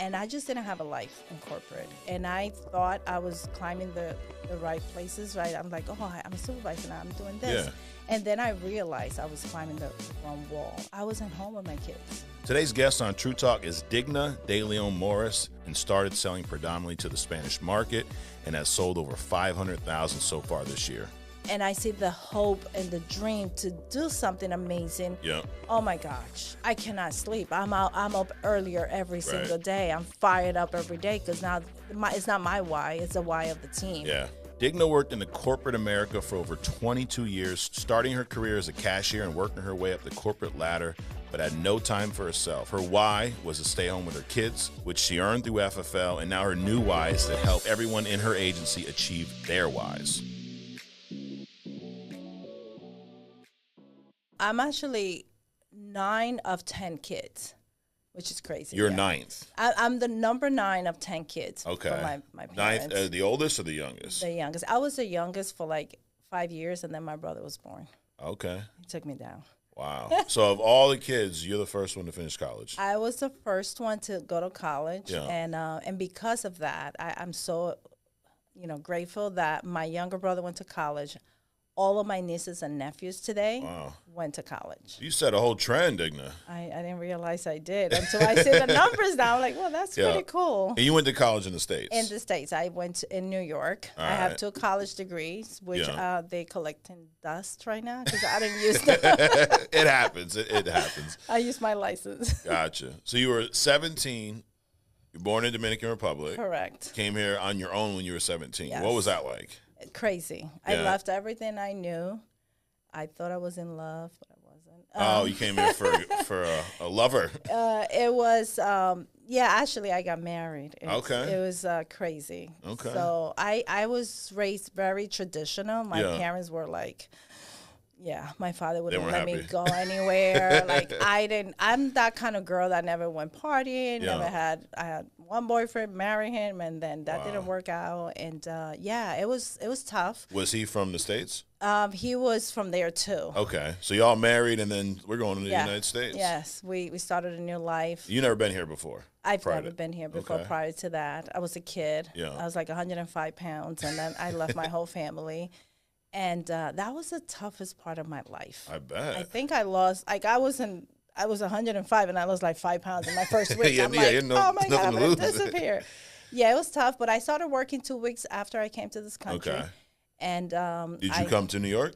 And I just didn't have a life in corporate. And I thought I was climbing the right places, right? I'm like, oh, I'm a supervisor now. I'm doing this. Yeah. And then I realized I was climbing the wrong wall. I wasn't home with my kids. Today's guest on True Talk is Digna de Leon Morris, and started selling predominantly to the Spanish market and has sold over 500,000 so far this year. And I see the hope and the dream to do something amazing. Yeah. Oh my gosh, I cannot sleep. I'm up earlier every single day. I'm fired up every day because now it's not my why, it's the why of the team. Yeah. Digna worked in the corporate America for over 22 years, starting her career as a cashier and working her way up the corporate ladder, but had no time for herself. Her why was to stay home with her kids, which she earned through FFL, and now her new why is to help everyone in her agency achieve their whys. I'm actually 9 of 10 kids, which is crazy. You're ninth. I'm the number 9 of 10 kids. Okay. For my parents. Ninth, the oldest or the youngest? The youngest. I was the youngest for like 5 years, and then my brother was born. Okay. He took me down. Wow. So of all the kids, you're the first one to finish college. I was the first one to go to college, Yeah. and because of that, I'm so, grateful that my younger brother went to college. All of my nieces and nephews today went to college. You set a whole trend, Digna. I didn't realize I did until I see the numbers now. I'm like, well, that's pretty cool. And you went to college in the States? In the States. I went in New York. I have 2 college degrees, which they collecting dust right now because I didn't use them. It happens. It happens. I used my license. Gotcha. So you were 17. You were born in Dominican Republic. Correct. Came here on your own when you were 17. Yes. What was that like? Crazy. I left everything I knew. I thought I was in love, but I wasn't. You came here for a lover. It was, actually I got married. It was crazy. Okay. So I was raised very traditional. My parents were like, my father wouldn't let me go anywhere. I'm that kind of girl that never went partying, I had one boyfriend, marry him, and then that didn't work out. And it was tough. Was he from the States? He was from there too. Okay. So y'all married, and then we're going to the United States. Yes. We started a new life. You never been here before? I've never been here before. Okay. Prior to that, I was a kid. Yeah. I was like 105 pounds, and then I left my whole family. And that was the toughest part of my life. I bet. I think I lost, I was 105 and I lost like 5 pounds in my first week. Oh my God, I'm going to disappear. Yeah, it was tough, but I started working 2 weeks after I came to this country. Okay. And did you come to New York?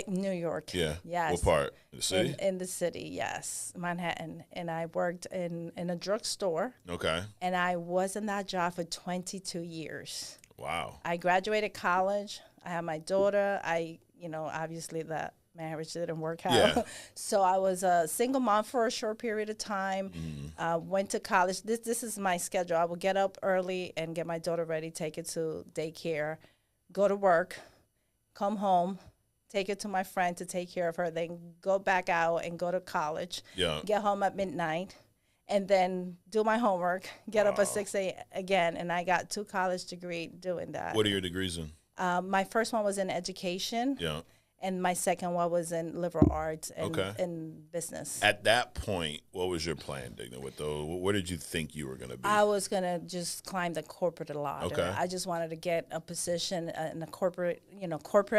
New York. Yeah. Yes. What part? The city? In the city, yes. Manhattan. And I worked in a drugstore. Okay. And I was in that job for 22 years. Wow. I graduated college. I had my daughter. Obviously that marriage didn't work out. Yeah. So I was a single mom for a short period of time. Went to college. This is my schedule. I would get up early and get my daughter ready, take it to daycare, go to work, come home, take it to my friend to take care of her, then go back out and go to college, get home at midnight, and then do my homework, get up at 6 a.m. again. And I got 2 college degrees doing that. What are your degrees in? My first one was in education. Yeah. And my second one was in liberal arts and business. At that point, what was your plan, Digna? What did you think you were going to be? I was going to just climb the corporate ladder. Okay. I just wanted to get a position in a corporate,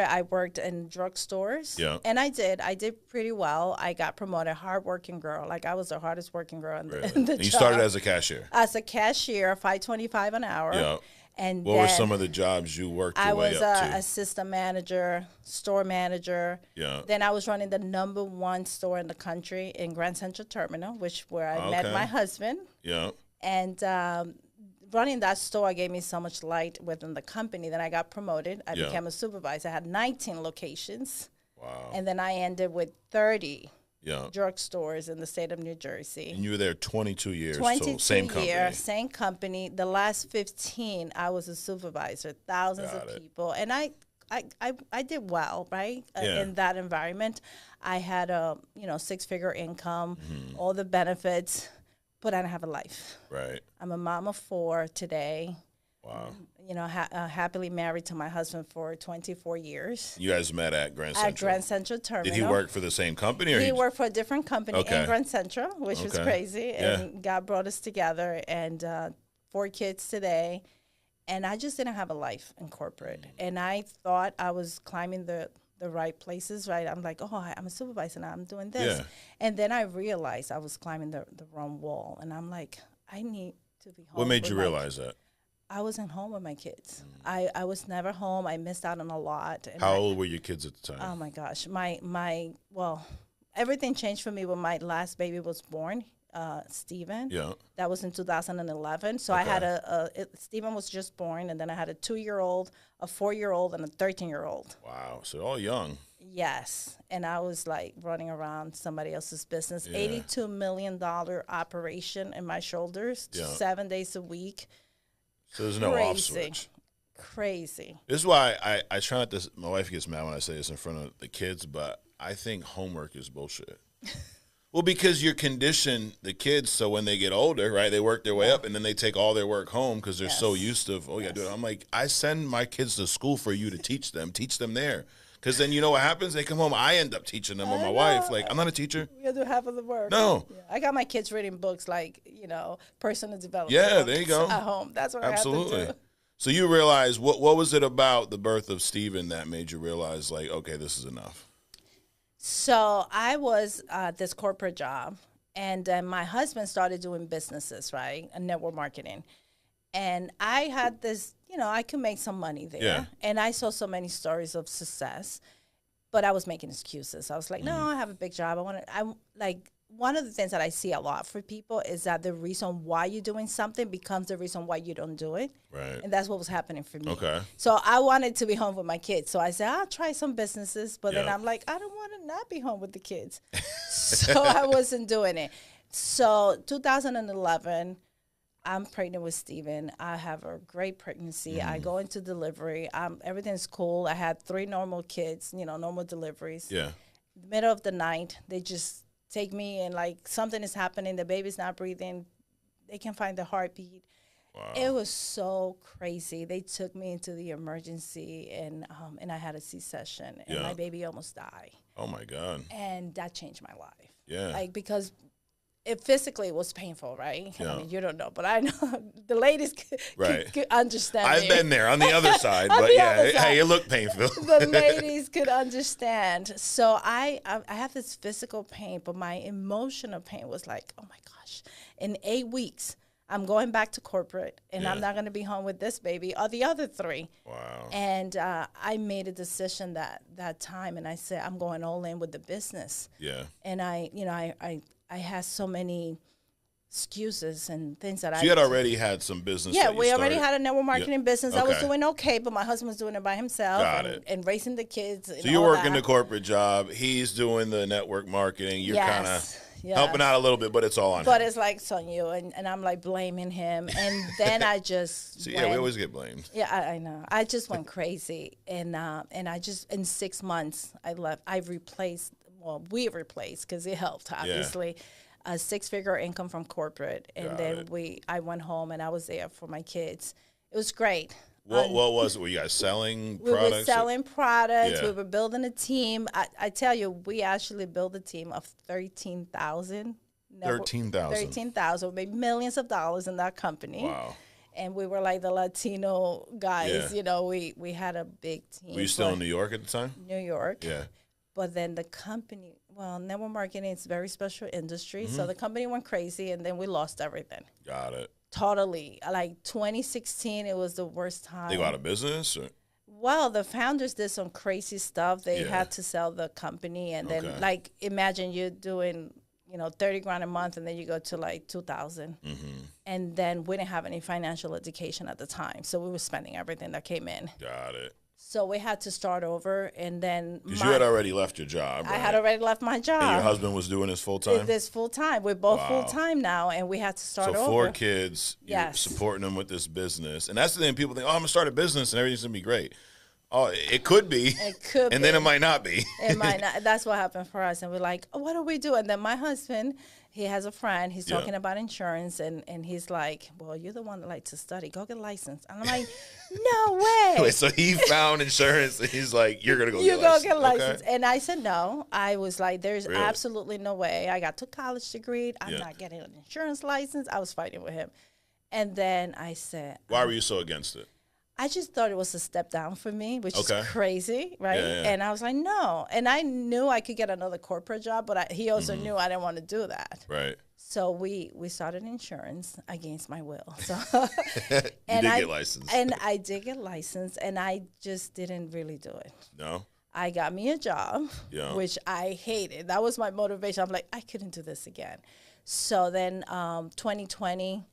I worked in drugstores. Yeah. And I did pretty well. I got promoted, hardworking girl. Like I was the hardest working girl in the job. And you started as a cashier? As a cashier, $5.25 an hour. Yeah. And what were some of the jobs you worked your way up to? I was assistant manager, store manager. Yeah. Then I was running the #1 store in the country in Grand Central Terminal, where I met my husband. Yeah. And running that store gave me so much light within the company. Then I got promoted. I became a supervisor. I had 19 locations. Wow. And then I ended with 30. Drugstores in the state of New Jersey. And you were there 22 years. 22 same company. Same company. The last 15, I was a supervisor, thousands of people. And I did well, right, in that environment. I had a 6-figure income, all the benefits, but I didn't have a life. Right. I'm a mom of 4 today. Wow. You know, happily married to my husband for 24 years. You guys met at Grand Central? At Grand Central Terminal. Did he work for the same company? Or he worked for a different company Okay. in Grand Central, which was crazy. Yeah. And God brought us together, and 4 kids today. And I just didn't have a life in corporate. And I thought I was climbing the right places, right? I'm like, oh, I'm a supervisor now. I'm doing this. Yeah. And then I realized I was climbing the wrong wall. And I'm like, I need to be home. What made you realize that? I wasn't home with my kids. I was never home. I missed out on a lot. And How old were your kids at the time? Oh my gosh, well, everything changed for me when my last baby was born, Steven. Yeah. That was in 2011. So I had Steven was just born, and then I had a 2-year-old, a 4-year-old, and a 13-year-old. Wow. So all young. Yes, and I was like running around somebody else's business. Yeah. $82 million operation in my shoulders, 7 days a week. So there's no off switch. Crazy. This is why I try not to. My wife gets mad when I say this in front of the kids, but I think homework is bullshit. Well, because you're conditioned the kids so when they get older, right, they work their way up and then they take all their work home because they're so used to, you got to do it. I'm like, I send my kids to school for you to teach them there. Because then you know what happens? They come home, I end up teaching them with my wife. Like, I'm not a teacher. You do half of the work. No. Yeah. I got my kids reading books like, personal development. Yeah, there you go. At home. That's what I have to do. So you realize, what was it about the birth of Steven that made you realize, like, okay, this is enough? So I was at this corporate job, and then my husband started doing businesses, right, and network marketing. And I had this, I could make some money there. Yeah. And I saw so many stories of success, but I was making excuses. I was like, no, I have a big job. One of the things that I see a lot for people is that the reason why you're doing something becomes the reason why you don't do it. Right. And that's what was happening for me. Okay. So I wanted to be home with my kids. So I said, I'll try some businesses. But then I'm like, I don't want to not be home with the kids. So I wasn't doing it. So 2011, I'm pregnant with Steven. I have a great pregnancy. I go into delivery. Everything's cool. I had 3 normal kids, normal deliveries. Yeah. Middle of the night, they just take me and like something is happening. The baby's not breathing. They can find the heartbeat. Wow. It was so crazy. They took me into the emergency and I had a C-section and my baby almost died. Oh my God. And that changed my life. Yeah. Because it physically was painful, right? Yeah. I mean, you don't know, but I know the ladies could understand. I've been there on the other side, but hey, it looked painful. The ladies could understand. So I have this physical pain, but my emotional pain was like, oh my gosh, in 8 weeks, I'm going back to corporate, and I'm not going to be home with this baby or the other 3. Wow. And I made a decision that time, and I said, I'm going all in with the business. Yeah. And I had so many excuses and things that you had already had some business. Yeah, we already had a network marketing business. Okay. I was doing okay, but my husband was doing it by himself. Got it. And raising the kids. And so you're working the corporate job. He's doing the network marketing. You're kind of helping out a little bit, but it's all on him. But it's like, it's on you. And I'm like blaming him. And then I just we always get blamed. Yeah, I know. I just went crazy. And I just, in 6 months, I left. We replaced, because it helped, obviously, a 6-figure income from corporate. And then I went home and I was there for my kids. It was great. What was it? Were you guys selling products? We were selling products. Yeah. We were building a team. I tell you, we actually built a team of 13,000. 13,000. 13,000. We made millions of dollars in that company. Wow. And we were like the Latino guys. We had a big team. Were you still in New York at the time? New York. Yeah. But then the company, network marketing is a very special industry. So the company went crazy, and then we lost everything. Got it. Totally. Like 2016, it was the worst time. They go out of business? Or? Well, the founders did some crazy stuff. They had to sell the company. And then, imagine you're doing, $30,000 a month, and then you go to like 2,000. And then we didn't have any financial education at the time. So we were spending everything that came in. Got it. So we had to start over, and then because you had already left your job, right? I had already left my job. And your husband was doing this full time? This full time. We're both full time now, and we had to start over. So 4 kids, you're supporting them with this business. And that's the thing, people think, I'm going to start a business and everything's going to be great. Oh, it could be. It could be. And then it might not be. It might not. That's what happened for us. And we're like, what do we do? And then my husband he has a friend. He's talking about insurance, and he's like, "Well, you're the one that likes to study. Go get a license." And I'm like, "No way!" Wait, so he found insurance, and he's like, "You're gonna go you get a go license." get a license. And I said no. I was like, "There's Really? absolutely no way." I got to college degree. I'm not getting an insurance license. I was fighting with him, and then I said, "Why were you so against it?" I just thought it was a step down for me, which is crazy, right? Yeah. And I was like, no. And I knew I could get another corporate job, but he also knew I didn't want to do that. Right. So we started insurance against my will. So you did get licensed. And I did get licensed, and I just didn't really do it. No? I got me a job, which I hated. That was my motivation. I'm like, I couldn't do this again. So then 2020,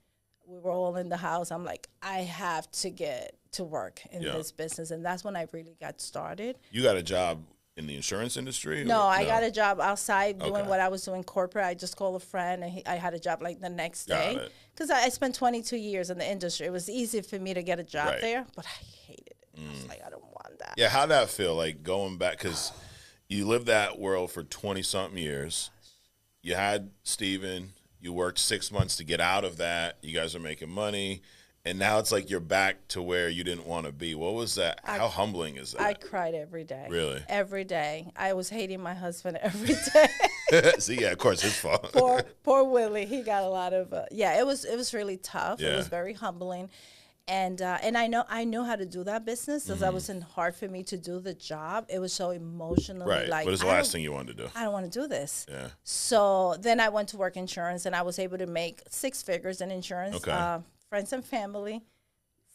we were all in the house. I'm like, I have to get to work in this business. And that's when I really got started. You got a job in the insurance industry? No, I got a job outside doing what I was doing corporate. I just called a friend, and I had a job like the next day. Because I spent 22 years in the industry. It was easy for me to get a job there, but I hated it. I was like, I don't want that. Yeah, how'd that feel, like going back? Because you lived that world for 20-something years. You had Steven. You worked 6 months to get out of that. You guys are making money. And now it's like you're back to where you didn't want to be. What was that? How humbling is that? I cried every day. Really? Every day. I was hating my husband every day. See, yeah, of course, his fault. poor Willie. He got a lot of, it was really tough. Yeah. It was very humbling. And I knew how to do that business because it wasn't hard for me to do the job. It was so emotionally right. What is the last thing you wanted to do? I don't want to do this. Yeah. So then I went to work insurance, and I was able to make 6 figures in insurance. Okay. Friends and family.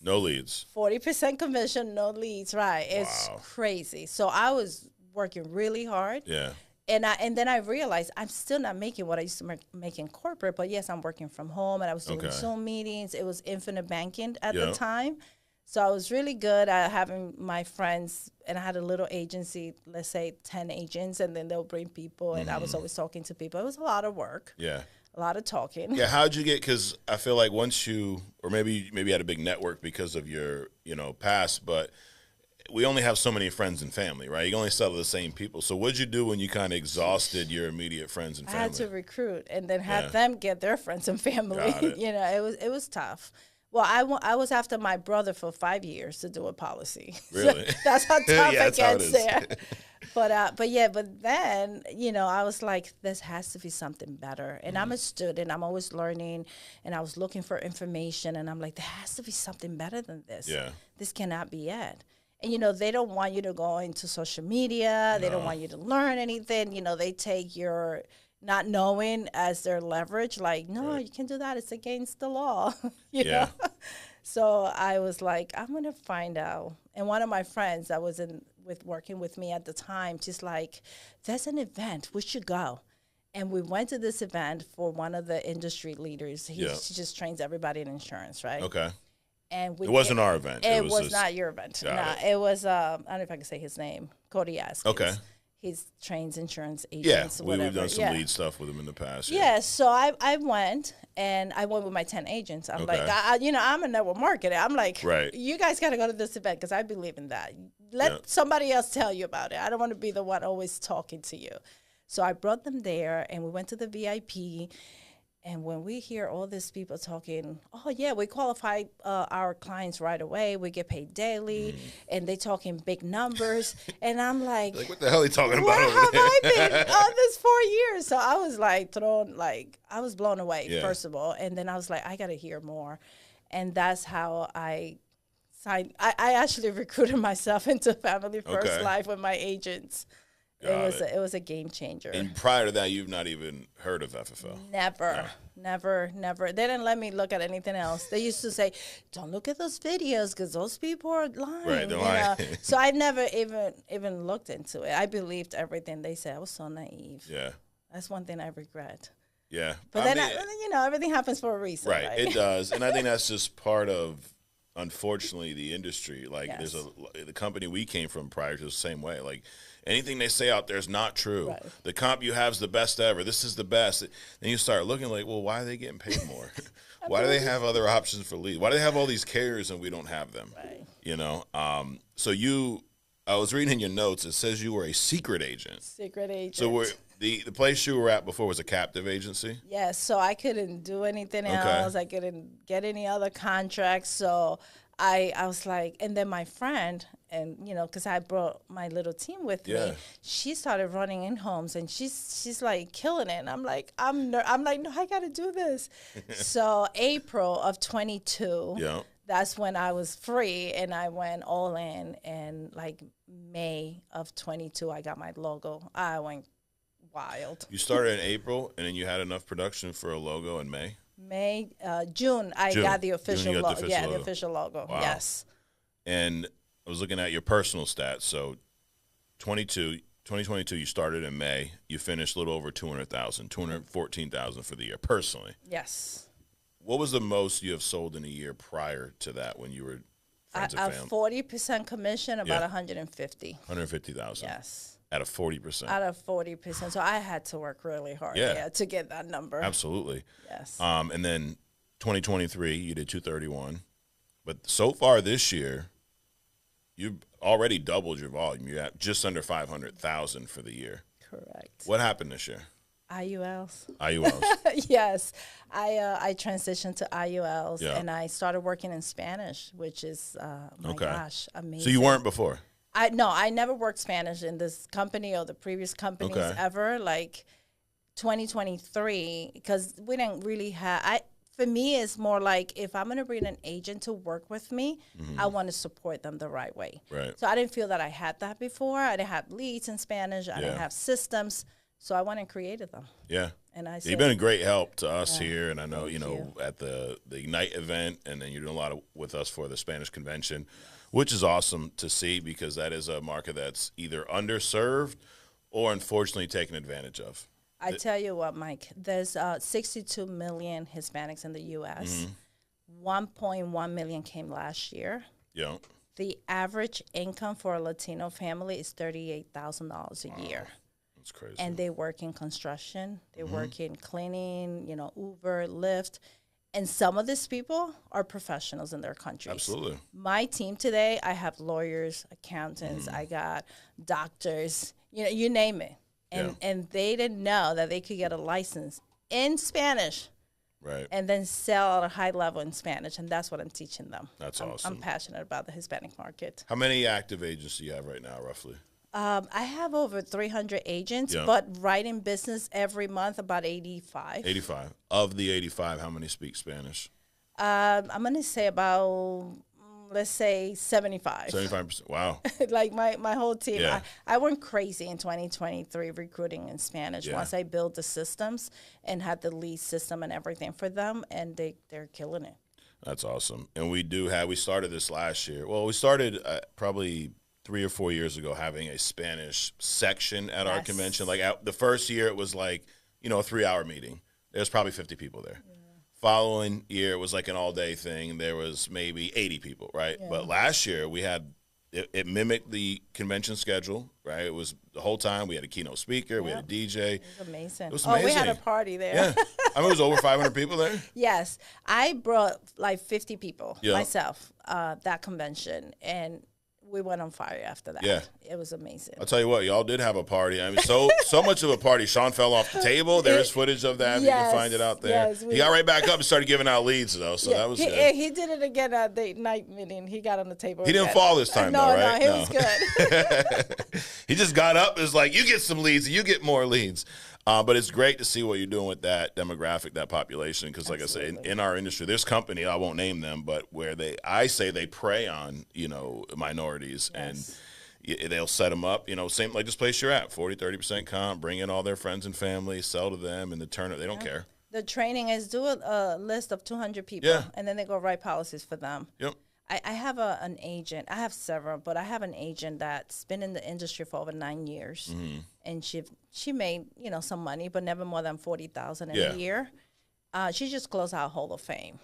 No leads. 40% commission, no leads. Right. It's crazy. So I was working really hard. Yeah. And then I realized I'm still not making what I used to make in corporate, but yes, I'm working from home, and I was doing Zoom meetings. It was infinite banking at the time. So I was really good at having my friends, and I had a little agency, let's say 10 agents, and then they'll bring people, and I was always talking to people. It was a lot of work. Yeah. A lot of talking. Yeah, how'd you get, because I feel like once you, or maybe you had a big network because of your, past, but we only have so many friends and family, right? You can only sell to the same people. So what'd you do when you kind of exhausted your immediate friends and family? I had to recruit and then have them get their friends and family. It was tough. Well, I was after my brother for 5 years to do a policy. Really? So that's how tough it gets there. But then, I was like, this has to be something better. And I'm a student. I'm always learning. And I was looking for information. And I'm like, there has to be something better than this. Yeah. This cannot be it. And, they don't want you to go into social media. They don't want you to learn anything. They take your not knowing as their leverage. Like, no, you can't do that. It's against the law. you know? So I was like, I'm going to find out. And one of my friends that was working with me at the time, she's like, there's an event. We should go. And we went to this event for one of the industry leaders. She just trains everybody in insurance, right? Okay. And it wasn't our event. It was not your event. No, it was, I don't know if I can say his name, Cody Askins. Okay. He trains insurance agents. Yeah, we've done some lead stuff with him in the past. Yeah, so I went, and I went with my 10 agents. I'm like, I'm a network marketer. I'm like, you guys got to go to this event because I believe in that. Let somebody else tell you about it. I don't want to be the one always talking to you. So I brought them there, and we went to the VIP. And when we hear all these people talking, oh, yeah, we qualify our clients right away. We get paid daily. And they talking big numbers. And I'm like, what the hell are you talking about? Where have I been on this 4 years? So I was like I was blown away, first of all. And then I was like, I got to hear more. And that's how I signed. I actually recruited myself into Family First Life with my agents. It was a game changer. And prior to that, you've not even heard of FFL? Never. They didn't let me look at anything else. They used to say, don't look at those videos because those people are lying. Right, they're lying. So I never even looked into it. I believed everything they said. I was so naive. Yeah. That's one thing I regret. Yeah. But then, everything happens for a reason. Right, it does. And I think that's just part of, unfortunately, the industry. Like, there's the company we came from prior to the same way. Like, anything they say out there is not true. Right. The comp you have is the best ever. This is the best. Then you start looking like, well, why are they getting paid more? Why do they have other options for leads? Why do they have all these carriers and we don't have them? Right. So I was reading in your notes, it says you were a secret agent. Secret agent. So The place you were at before was a captive agency? Yes, so I couldn't do anything else. I couldn't get any other contracts. So I was like, and then my friend, and because I brought my little team with me, she started running in homes, and she's like killing it. And I'm like, I'm like, no, I got to do this. So April of 22, that's when I was free, and I went all in. And like May of 22, I got my logo. I went wild. You started in April, and then you had enough production for a logo in May? June, I got the official logo. Yeah, the official logo. Wow. Yes. And I was looking at your personal stats. So 2022, you started in May. You finished a little over 200,000, 214,000 for the year, personally. Yes. What was the most you have sold in a year prior to that when you were friends and family? 40% commission, about 150. 150,000. Yes. Out of 40%. Out of 40%. So I had to work really hard to get that number. Absolutely. Yes. And then 2023, you did 231. But so far this year, you've already doubled your volume. You're at just under 500,000 for the year. Correct. What happened this year? IULs. IULs. Yes. I transitioned to IULs, and I started working in Spanish, which is, my gosh, amazing. So you weren't before? No, I never worked Spanish in this company or the previous companies ever. Like 2023, because we didn't really have. For me, it's more like if I'm going to bring an agent to work with me, I want to support them the right way. Right. So I didn't feel that I had that before. I didn't have leads in Spanish. I didn't have systems. So I went and created them. Yeah. And I you've been a great help to us here, and I know at the Ignite event, and then you're doing a lot with us for the Spanish convention, which is awesome to see because that is a market that's either underserved or unfortunately taken advantage of. I tell you what, Mike, there's 62 million Hispanics in the U.S. 1.1 million came last year. Yeah. The average income for a Latino family is $38,000 a year. That's crazy. And they work in construction. They work in cleaning, Uber, Lyft. And some of these people are professionals in their countries. Absolutely. My team today, I have lawyers, accountants, I got doctors, you name it. And they didn't know that they could get a license in Spanish. Right. And then sell at a high level in Spanish. And that's what I'm teaching them. That's awesome. I'm passionate about the Hispanic market. How many active agents do you have right now, roughly? I have over 300 agents, but writing business every month, about 85. 85. Of the 85, how many speak Spanish? I'm going to say about, let's say 75. 75%. Wow. Like my whole team. Yeah. I went crazy in 2023 recruiting in Spanish once I built the systems and had the lead system and everything for them, and they're killing it. That's awesome. And we started this last year. Well, we started probably 3 or 4 years ago having a Spanish section at our convention. Like the first year it was like, a 3-hour meeting. There's probably 50 people there. Yeah. Following year it was like an all-day thing. There was maybe 80 people, right? Yeah. But last year we had it mimicked the convention schedule, right? It was the whole time. We had a keynote speaker. We had a DJ. It was amazing. It was amazing. Oh, we had a party there. Yeah. I mean, it was over 500 people there. Yes. I brought like 50 people myself, that convention, and we went on fire after that. Yeah. It was amazing. I'll tell you what, y'all did have a party. I mean, so much of a party. Sean fell off the table. There is footage of that. Yes, you can find it out there. Yes, he got right back up and started giving out leads, though, so that was good. He did it again at the night meeting. He got on the table. He didn't fall this time, though, right? No, he was good. He just got up. It was like, you get some leads, and you get more leads. But it's great to see what you're doing with that demographic, that population, because like I say, in our industry, there's company, I won't name them, but where I say they prey on, minorities, and they'll set them up, same like this place you're at, 40, 30% comp, bring in all their friends and family, sell to them, and the turn, they don't care. The training is do a list of 200 people, and then they go write policies for them. Yep. I have an agent. I have several, but I have an agent that's been in the industry for over 9 years, and she made some money, but never more than $40,000 a year. She just closed out Hall of Fame,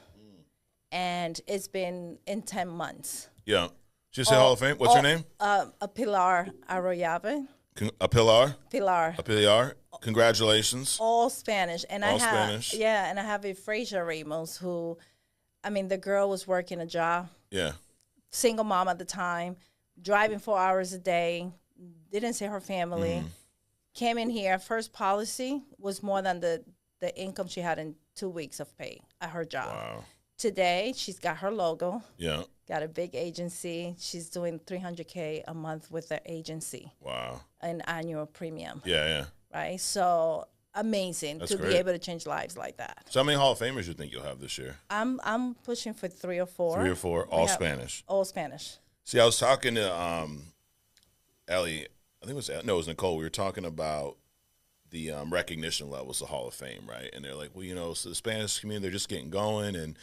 and it's been in 10 months. Yeah, she said Hall of Fame. What's her name? Pilar Arroyave. Pilar. Congratulations. All Spanish, and all Spanish. Yeah, and I have a Fraser Ramos who, the girl was working a job. Yeah. Single mom at the time, driving 4 hours a day, didn't see her family, Came in here, first policy was more than the income she had in 2 weeks of pay at her job. Wow. Today, she's got her logo. Yeah. Got a big agency. She's doing $300K a month with the agency. Wow. An annual premium. Yeah. Right? So amazing to be able to change lives like that. So how many Hall of Famers you think you'll have this year? I'm pushing for 3 or 4. 3 or 4, all Spanish. All Spanish. See, I was talking to Ellie. I think it was Nicole. We were talking about the recognition levels of Hall of Fame, right? And they're like, well, so the Spanish community, they're just getting going, and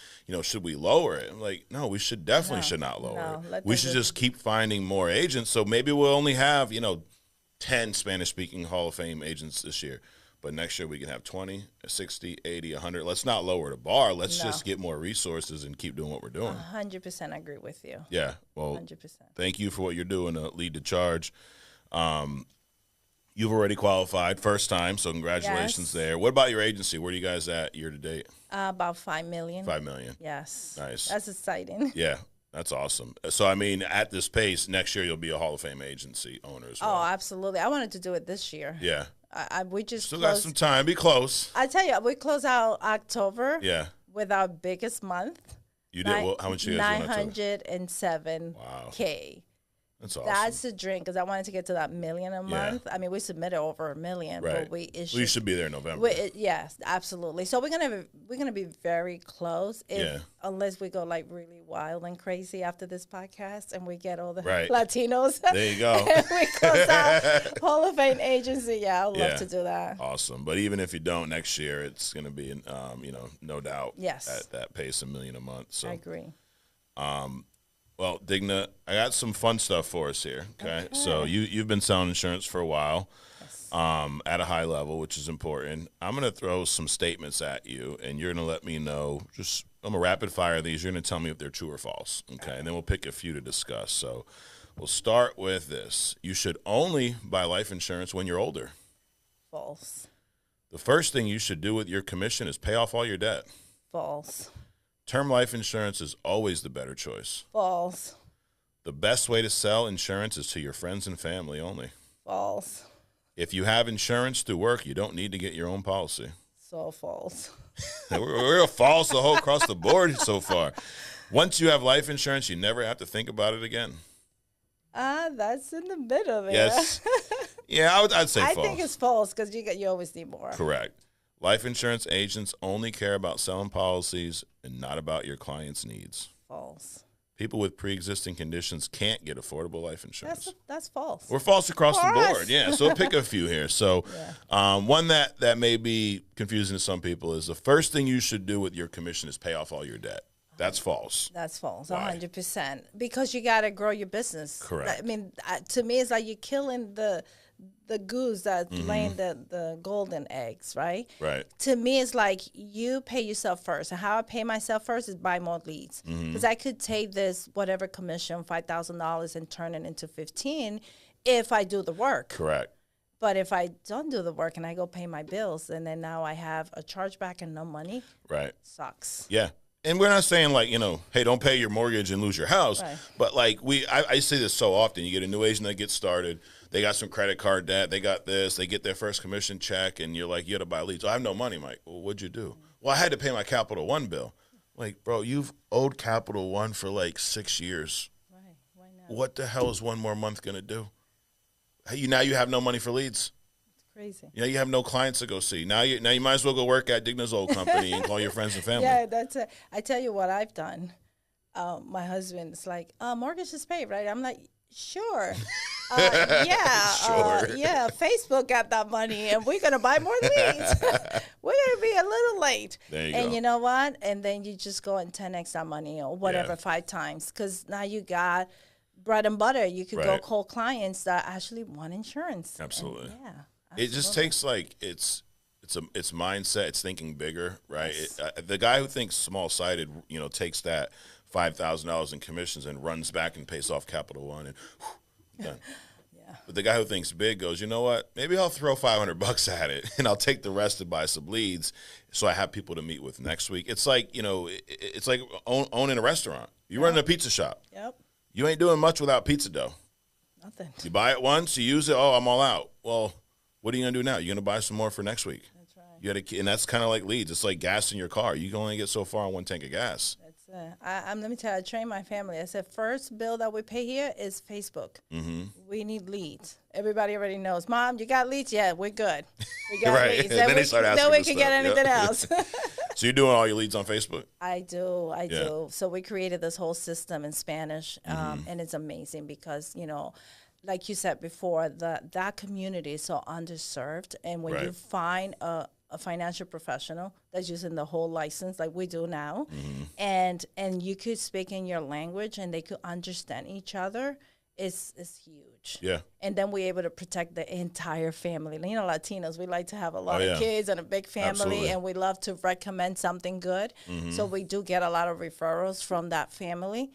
should we lower it? I'm like, no, we should not lower it. We should just keep finding more agents. So maybe we'll only have 10 Spanish-speaking Hall of Fame agents this year, but next year we can have 20, 60, 80, 100. Let's not lower the bar. Let's just get more resources and keep doing what we're doing. 100% agree with you. Yeah, well, 100%. Thank you for what you're doing to lead the charge. You've already qualified first time, so congratulations there. What about your agency? Where are you guys at year to date? About $5 million. $5 million. Yes. Nice. That's exciting. Yeah, that's awesome. So, I mean, at this pace, next year you'll be a Hall of Fame agency owner as well. Oh, absolutely. I wanted to do it this year. Yeah. We just still got some time. Be close. I tell you, we close out October. Yeah. With our biggest month. You did? How much you guys $907K. Wow. That's awesome. That's the dream because I wanted to get to that $1 million a month. I mean, we submitted over $1 million, but we issued. Well, you should be there in November. Yes, absolutely. So we're gonna be very close. Unless we go like really wild and crazy after this podcast and we get all the Latinos. There you go. And we close out Hall of Fame agency. Yeah, I'd love to do that. Awesome. But even if you don't next year, it's gonna be no doubt. Yes. At that pace, $1 million a month. So I agree. Well, Digna, I got some fun stuff for us here. Okay. So you've been selling insurance for a while, at a high level, which is important. I'm going to throw some statements at you, and you're going to let me know. I'm going to rapid fire these. You're going to tell me if they're true or false. Okay. And then we'll pick a few to discuss. So we'll start with this. You should only buy life insurance when you're older. False. The first thing you should do with your commission is pay off all your debt. False. Term life insurance is always the better choice. False. The best way to sell insurance is to your friends and family only. False. If you have insurance through work, you don't need to get your own policy. So false. We're false across the board so far. Once you have life insurance, you never have to think about it again. That's in the middle there. Yes. Yeah, I'd say false. I think it's false because you always need more. Correct. Life insurance agents only care about selling policies and not about your client's needs. False. People with pre-existing conditions can't get affordable life insurance. That's false. We're false across the board. Yeah, so we'll pick a few here. So one that may be confusing to some people is the first thing you should do with your commission is pay off all your debt. That's false. That's false, Why? 100%. Because you got to grow your business. Correct. I mean, to me, it's like you're killing the goose that's laying the golden eggs, right? Right. To me, it's like you pay yourself first. And how I pay myself first is buy more leads. Because I could take this whatever commission, $5,000, and turn it into 15 if I do the work. Correct. But if I don't do the work and I go pay my bills, and then now I have a chargeback and no money, right, sucks. Yeah. And we're not saying like, hey, don't pay your mortgage and lose your house. Right. But like I say this so often. You get a new agent that gets started. They got some credit card debt. They got this. They get their first commission check. And you're like, you got to buy leads. I have no money, Mike. Well, what'd you do? Well, I had to pay my Capital One bill. Like, bro, you've owed Capital One for like 6 years. Right. Why not? What the hell is one more month going to do? Now you have no money for leads. Crazy. Yeah, you have no clients to go see. Now you might as well go work at Digna's old company and call your friends and family. Yeah, that's it. I tell you what I've done. My husband's like, mortgage is paid, right? I'm like, sure. Yeah, Facebook got that money, and we're going to buy more leads. We're going to be a little late. There you go. And you know what? And then you just go and 10x that money or whatever 5 times because now you got bread and butter. You could go call clients that actually want insurance. Absolutely. And, Absolutely. It just takes like it's mindset. It's thinking bigger, right? Yes. The guy who thinks small-sided, takes that $5,000 in commissions and runs back and pays off Capital One and done. Yeah. But the guy who thinks big goes, you know what? Maybe I'll throw $500 at it and I'll take the rest to buy some leads, so I have people to meet with next week. It's like it's like owning a restaurant. You run a pizza shop. Yep. You ain't doing much without pizza dough. Nothing. You buy it once, you use it. Oh, I'm all out. Well. What are you going to do now? You're going to buy some more for next week. That's right. You got to, and that's kind of like leads. It's like gas in your car. You can only get so far on one tank of gas. That's it. Let me tell you, I trained my family. I said, first bill that we pay here is Facebook. We need leads. Everybody already knows. Mom, you got leads? Yeah, we're good. We got Right. leads. Then they start asking then we for can stuff. get anything else. So you're doing all your leads on Facebook? I do. So we created this whole system in Spanish, and it's amazing because, you know, like you said before, that community is so underserved. And when you find a financial professional that's using the whole license like we do now, and you could speak in your language and they could understand each other, is huge. Yeah. And then we're able to protect the entire family. You know, Latinos, we like to have a lot of kids and a big family, Absolutely. and we love to recommend something good. So we do get a lot of referrals from that family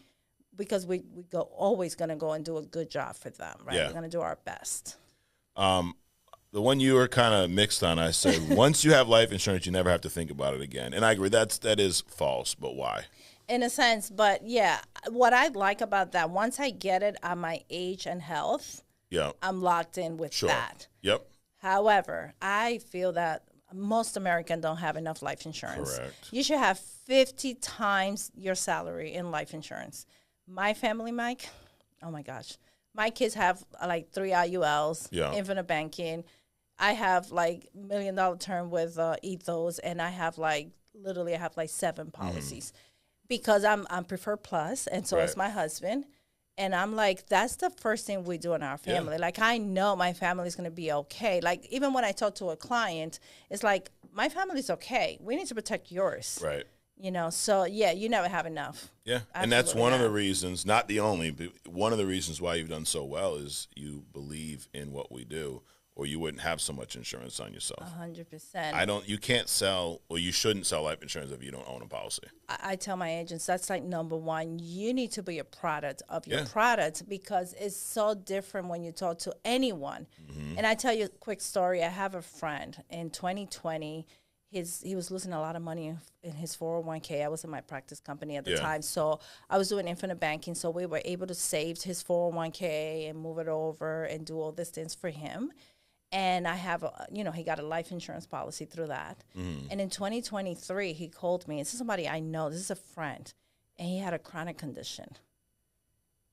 because we always going to go and do a good job for them, right? Yeah. We're going to do our best. The one you were kind of mixed on, I said, once you have life insurance, you never have to think about it again. And I agree, that is false, but why? In a sense, but yeah, what I like about that, once I get it on my age and health, I'm locked in with that. Yep. However, I feel that most Americans don't have enough life insurance. Correct. You should have 50 times your salary in life insurance. My family, Mike, oh my gosh. My kids have like 3 IULs, infinite banking. I have like $1 million term with Ethos, and I have like 7 policies because I'm Preferred Plus, and so is my husband. And I'm like, that's the first thing we do in our family. Like, I know my family's going to be okay. Like, even when I talk to a client, it's like, my family's okay. We need to protect yours. Right. You know, so yeah, you never have enough. Yeah, Absolutely and that's one of not. the reasons, not the only, but one of the reasons why you've done so well is you believe in what we do, or you wouldn't have so much insurance on yourself. 100%. You can't sell, or you shouldn't sell life insurance if you don't own a policy. I tell my agents, that's like number one. You need to be a product of your product because it's so different when you talk to anyone. And I tell you a quick story. I have a friend in 2020. He was losing a lot of money in his 401k. I was in my practice company at the time. So I was doing infinite banking. So we were able to save his 401k and move it over and do all these things for him. And I have, he got a life insurance policy through that. And in 2023, he called me. This is somebody I know. This is a friend. And he had a chronic condition.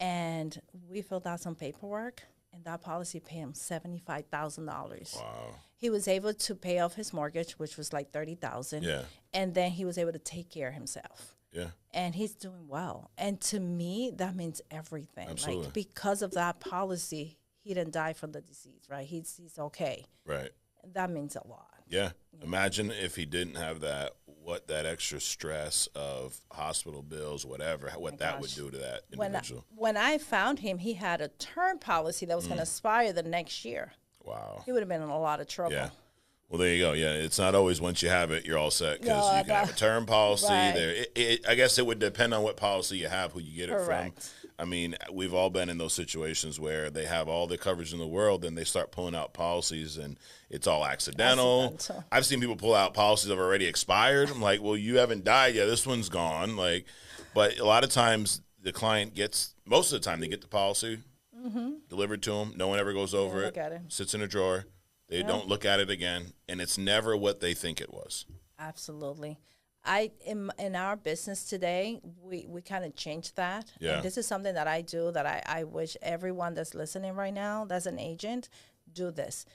And we filled out some paperwork. And that policy paid him $75,000. Wow. He was able to pay off his mortgage, which was like $30,000. Yeah. And then he was able to take care of himself. Yeah. And he's doing well. And to me, that means everything. Absolutely. Like, because of that policy, he didn't die from the disease, right? He's okay. Right. That means a lot. Yeah. Imagine if he didn't have that, what that extra stress of hospital bills, whatever, what that would do to that individual. When I found him, he had a term policy that was going to expire the next year. Wow. He would have been in a lot of trouble. Yeah. Well, there you go. Yeah, it's not always once you have it, you're all set because you can have a term policy. Right. There, I guess it would depend on what policy you have, who you get it Correct. from. I mean, we've all been in those situations where they have all the coverage in the world, and they start pulling out policies, and it's all accidental. I've seen people pull out policies that have already expired. I'm like, well, you haven't died yet. This one's gone. Like, but a lot of times the client gets, most of the time they get the policy delivered to them. No one ever goes over it. Sits in a drawer. They don't look at it again, and it's never what they think it was. Absolutely. In our business today, we kind of changed that. Yeah. And this is something that I do that I wish everyone that's listening right now, that's an agent, do this.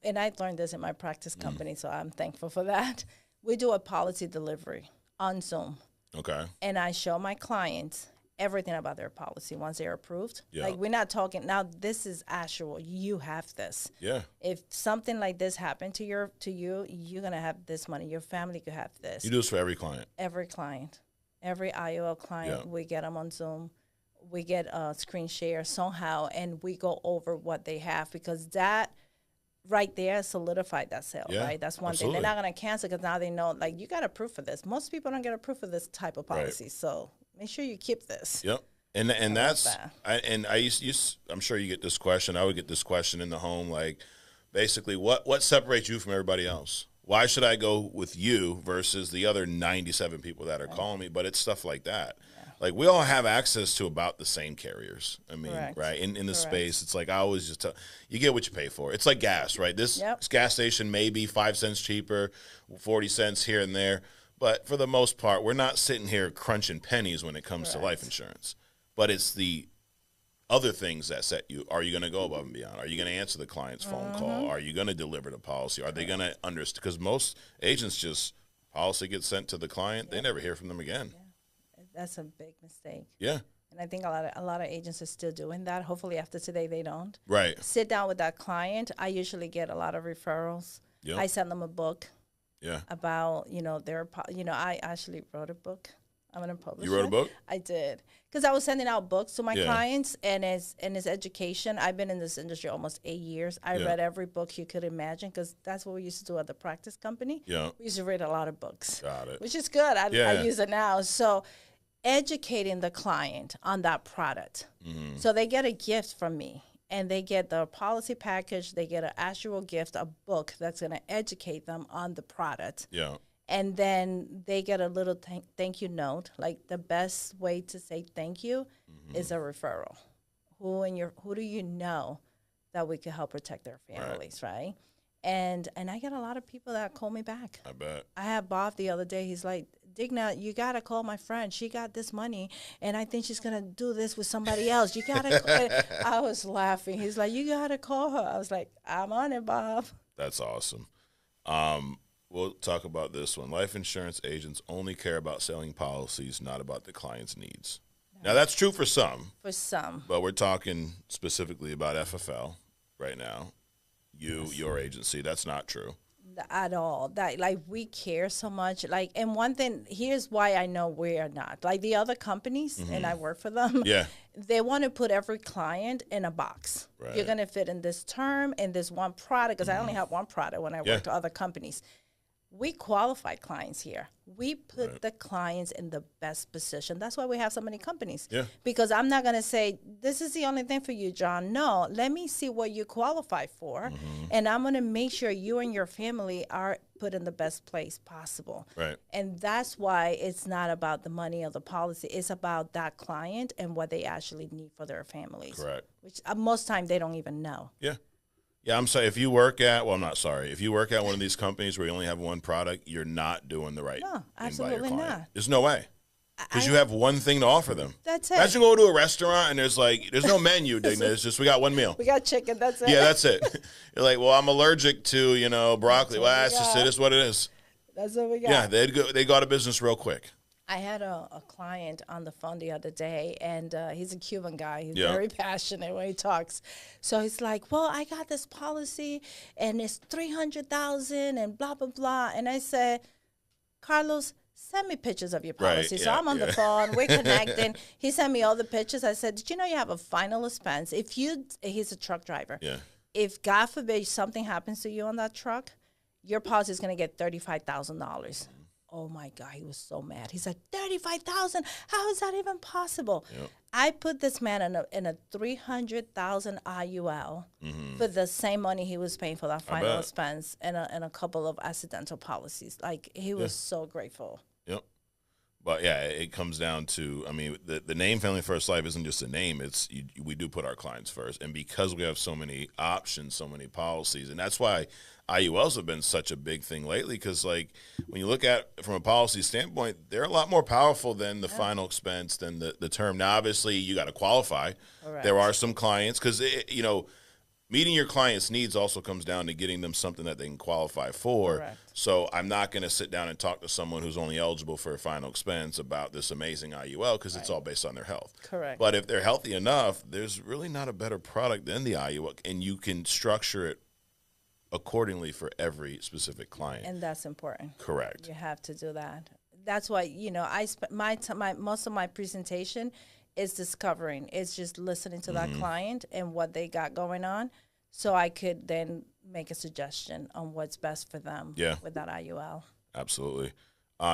And I learned this in my practice company, so I'm thankful for that. We do a policy delivery on Zoom. Okay. And I show my clients everything about their policy once they're approved. Yeah. Like, we're not talking, now this is actual, you have this. Yeah. If something like this happened to you, you're going to have this money. Your family could have this. You do this for every client? Every client. Every IOL client, we get them on Zoom. We get a screen share somehow, and we go over what they have, because that right there solidified that sale, right? That's one thing. They're not going to cancel because now they know, like, you got approved for this. Most people don't get approved for this type of policy, so make sure you keep this. Yep. And that's I'm sure you get this question. I would get this question in the home, like, basically, what separates you from everybody else? Why should I go with you versus the other 97 people that are calling me? But it's stuff like that. like we all have access to about the same carriers. I mean, Correct. right? In the Correct. space, it's like I always just tell you get what you pay for. It's like gas, right? This gas station may be 5 cents cheaper, 40 cents here and there, but for the most part, we're not sitting here crunching pennies when it comes to life insurance. But it's the other things that set you. Are you going to go above and beyond? Are you going to answer the client's phone call? Are you going to deliver the policy? Are they going to understand? Because most agents just policy gets sent to the client. They never hear from them again. Yeah. That's a big mistake. Yeah. And I think a lot of agents are still doing that. Hopefully after today they don't. Right. Sit down with that client. I usually get a lot of referrals. Yep. I send them a book. Yeah. About, I actually wrote a book. I'm going to publish it. You wrote a book? I did. Because I was sending out books to my clients, and it's education. I've been in this industry almost 8 years. I read every book you could imagine, because that's what we used to do at the practice company. Yeah. We used to read a lot of books. Got it. Which is good. I use it now. So educating the client on that product. Mm-hmm. So they get a gift from me, and they get the policy package. They get an actual gift, a book that's going to educate them on the product. Yeah. And then they get a little thank you note. Like the best way to say thank you is a referral. Who do you know that we could help protect their families, right? And I get a lot of people that call me back. I bet. I had Bob the other day. He's like, Digna, you got to call my friend. She got this money, and I think she's going to do this with somebody else. You got to I was laughing. He's like, you got to call her. I was like, I'm on it, Bob. That's awesome. We'll talk about this one. Life insurance agents only care about selling policies, not about the client's needs. Now, that's true for some. For some. But we're talking specifically about FFL right now. Your agency, that's not true. At all. That, like, we care so much. Like, and one thing, here's why I know we are not. Like, the other companies, and I work for them, they want to put every client in a box. Right. You're going to fit in this term, in this one product, because I only have one product when I work to other companies. We qualify clients here. We put the clients in the best position. That's why we have so many companies. Yeah. Because I'm not going to say, this is the only thing for you, John. No, let me see what you qualify for. And I'm going to make sure you and your family are put in the best place possible. Right. And that's why it's not about the money or the policy. It's about that client and what they actually need for their families. Correct. Which most time they don't even know. Yeah. Yeah, I'm sorry. If you work at, well, I'm not sorry. If you work at one of these companies where you only have one product, you're not doing the right thing by your client. Not. There's no way. Because you have one thing to offer them. That's it. Imagine going to a restaurant and there's no menu, Digna. It's just, we got one meal. We got chicken, that's it. Yeah, that's it. You're like, well, I'm allergic to, broccoli. Well, that's just it. It's what it is. That's what we got. Yeah, they go out of business real quick. I had a client on the phone the other day, and he's a Cuban guy. He's very passionate when he talks. So he's like, well, I got this policy, and it's $300,000 and blah, blah, blah. And I said, Carlos, send me pictures of your policy. So I'm on the phone. We're connecting. He sent me all the pictures. I said, did you know you have a final expense? He's a truck driver. Yeah. If, God forbid, something happens to you on that truck, your policy is going to get $35,000. Oh, my God, he was so mad. He said, $35,000? How is that even possible? Yep. I put this man in a $300,000 IUL for the same money he was paying for that final expense and a couple of accidental policies. Like, he was so grateful. Yep. But, yeah, it comes down to, I mean, the name Family First Life isn't just a name. It's we do put our clients first. And because we have so many options, so many policies, and that's why IULs have been such a big thing lately, because, like, when you look at from a policy standpoint, they're a lot more powerful than the final expense, than the term. Now, obviously, you got to qualify. Correct. There are some clients, because, meeting your client's needs also comes down to getting them something that they can qualify for. Correct. So I'm not going to sit down and talk to someone who's only eligible for a final expense about this amazing IUL, because it's all based on their health. Correct. But if they're healthy enough, there's really not a better product than the IUL, and you can structure it accordingly for every specific client. And that's important. Correct. You have to do that. That's why, I spent most of my presentation is discovering. It's just listening to that client and what they got going on, so I could then make a suggestion on what's best for them with that IUL. Absolutely.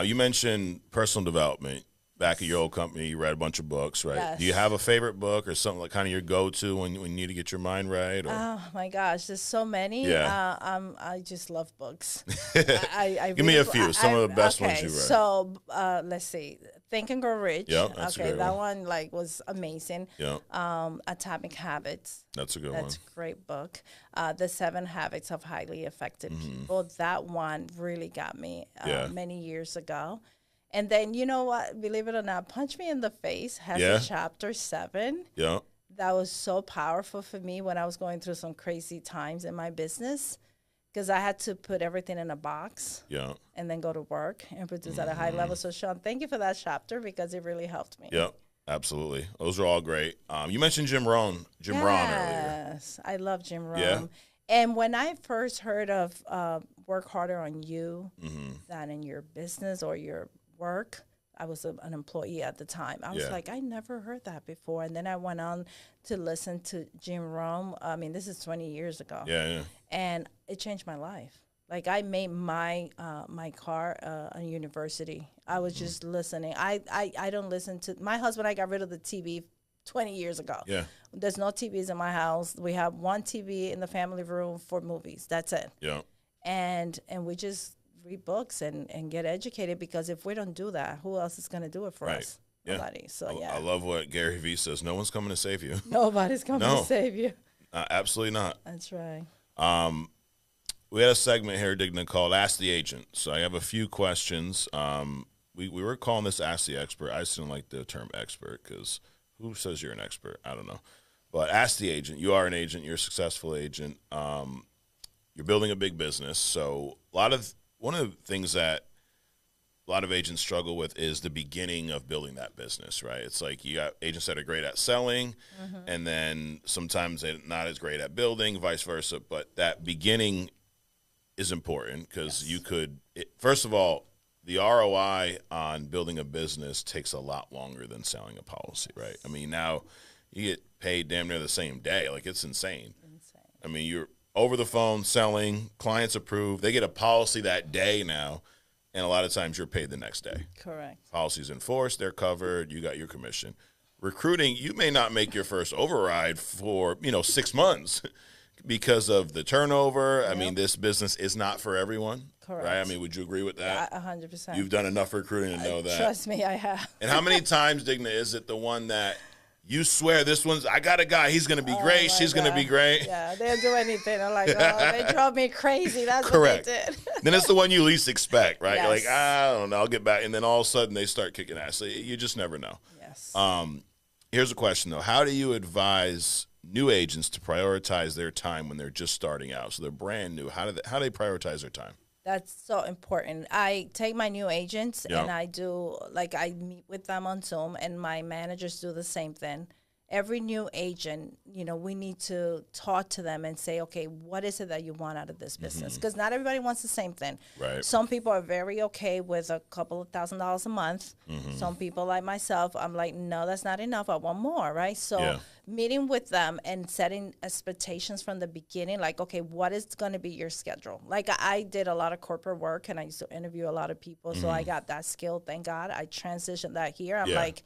You mentioned personal development. back at your old company, you read a bunch of books, right? Yes. Do you have a favorite book or something like kind of your go-to when you need to get your mind right? Or? Oh my gosh, there's so many. Yeah. I just love books. Give me a few. Some of the best ones you read. So let's see. Think and Grow Rich. Yep, that's a great that one. one was amazing. Yep. Atomic Habits. That's a good one. That's a great book. The 7 Habits of Highly Effective People. That one really got me many years ago. And then, you know what? Believe it or not, Punch Me in the Face has a chapter 7. Yeah. That was so powerful for me when I was going through some crazy times in my business, because I had to put everything in a box and then go to work and produce at a high level. So, Sean, thank you for that chapter because it really helped me. Yep, absolutely. Those are all great. You mentioned Jim Rohn earlier. Yes, I love Jim Rohn. Yeah. And when I first heard of work harder on you than in your business or your work, I was an employee at the time. I was like, I never heard that before. And then I went on to listen to Jim Rohn. I mean, this is 20 years ago. Yeah. And it changed my life. Like, I made my car a university. I was just listening. I don't listen to, my husband, I got rid of the TV 20 years ago. Yeah. There's no TVs in my house. We have one TV in the family room for movies. That's it. Yeah. And we just read books and get educated, because if we don't do that, who else is going to do it for us? Yeah. Nobody. So, I love what Gary Vee says. No one's coming to save you. Nobody's coming to save you. Absolutely not. That's right. We had a segment here, Digna, called Ask the Agent. So I have a few questions. We were calling this Ask the Expert. I just didn't like the term expert, because who says you're an expert? I don't know. But Ask the Agent. You are an agent. You're a successful agent. You're building a big business. So one of the things that a lot of agents struggle with is the beginning of building that business, right? It's like you got agents that are great at selling, and then sometimes they're not as great at building, vice versa. But that beginning is important, because you could, first of all, the ROI on building a business takes a lot longer than selling a policy, right? I mean, now you get paid damn near the same day. Like, it's insane. I mean, you're over the phone selling, clients approve, they get a policy that day now, and a lot of times you're paid the next day. Correct. Policy's enforced, they're covered, you got your commission. Recruiting, you may not make your first override for, 6 months because of the turnover. I mean, this business is not for everyone. Correct. Right? I mean, would you agree with that? 100%. You've done enough recruiting to know that. Trust me, I have. And how many times, Digna, is it the one that you swear this one's, I got a guy, he's going to be great, she's going to be great? Yeah, they'll do anything. I'm like, they drove me crazy. That's Correct. what they did. Then it's the one you least expect, right? Yes. You're like, I don't know, I'll get back. And then all of a sudden they start kicking ass. So you just never know. Yes. Here's a question, though. How do you advise new agents to prioritize their time when they're just starting out? So they're brand new. How do they prioritize their time? That's so important. I take my new agents and I meet with them on Zoom, and my managers do the same thing. Every new agent, we need to talk to them and say, okay, what is it that you want out of this business? Because not everybody wants the same thing. Right. Some people are very okay with a couple of $1,000s a month. Some people, like myself, I'm like, no, that's not enough. I want more, right? So meeting with them and setting expectations from the beginning, like, okay, what is going to be your schedule? Like, I did a lot of corporate work, and I used to interview a lot of people, so I got that skill, thank God. I transitioned that here. I'm like,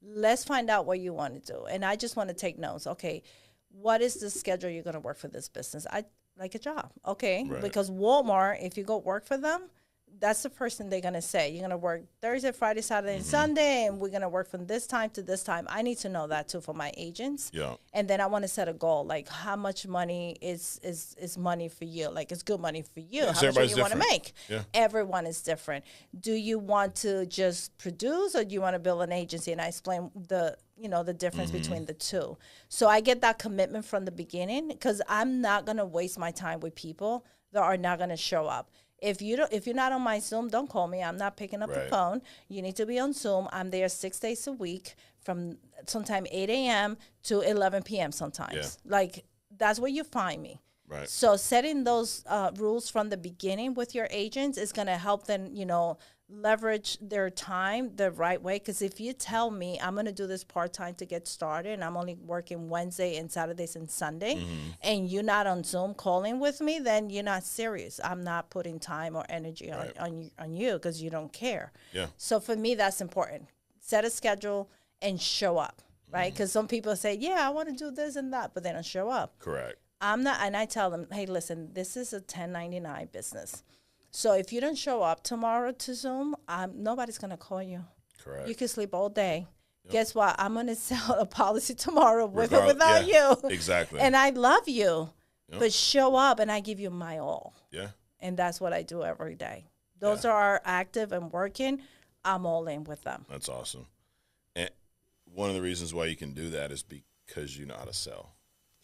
let's find out what you want to do. And I just want to take notes. Okay, what is the schedule you're going to work for this business? I like a job. Okay, because Walmart, if you go work for them, that's the first thing they're going to say. You're going to work Thursday, Friday, Saturday, and Sunday, and we're going to work from this time to this time. I need to know that, too, for my agents. Yeah. And then I want to set a goal, like how much money is money for you? Like, it's good money for you. How much money you want to make? Yeah. Everyone is different. Do you want to just produce, or do you want to build an agency? And I explain the difference between the two. So I get that commitment from the beginning, because I'm not going to waste my time with people that are not going to show up. If you're not on my Zoom, don't call me. I'm not picking up the phone. You need to be on Zoom. I'm there 6 days a week, from sometime 8 a.m. to 11 p.m. sometimes. Yeah. Like, that's where you find me. Right. So setting those rules from the beginning with your agents is going to help them, leverage their time the right way. Because if you tell me I'm going to do this part-time to get started, and I'm only working Wednesday and Saturdays and Sunday, and you're not on Zoom calling with me, then you're not serious. I'm not putting time or energy on you, because you don't care. Yeah. So for me, that's important. set a schedule and show up, right? Because some people say, yeah, I want to do this and that, but they don't show up. Correct. I'm not, and I tell them, hey, listen, this is a 1099 business. So if you don't show up tomorrow to Zoom, nobody's going to call you. Correct. You can sleep all day. Yep. Guess what? I'm going to sell a policy tomorrow with or without you. Exactly. And I love you, but show up and I give you my all. Yeah. And that's what I do every day. Those are active and working. I'm all in with them. That's awesome. And one of the reasons why you can do that is because you know how to sell.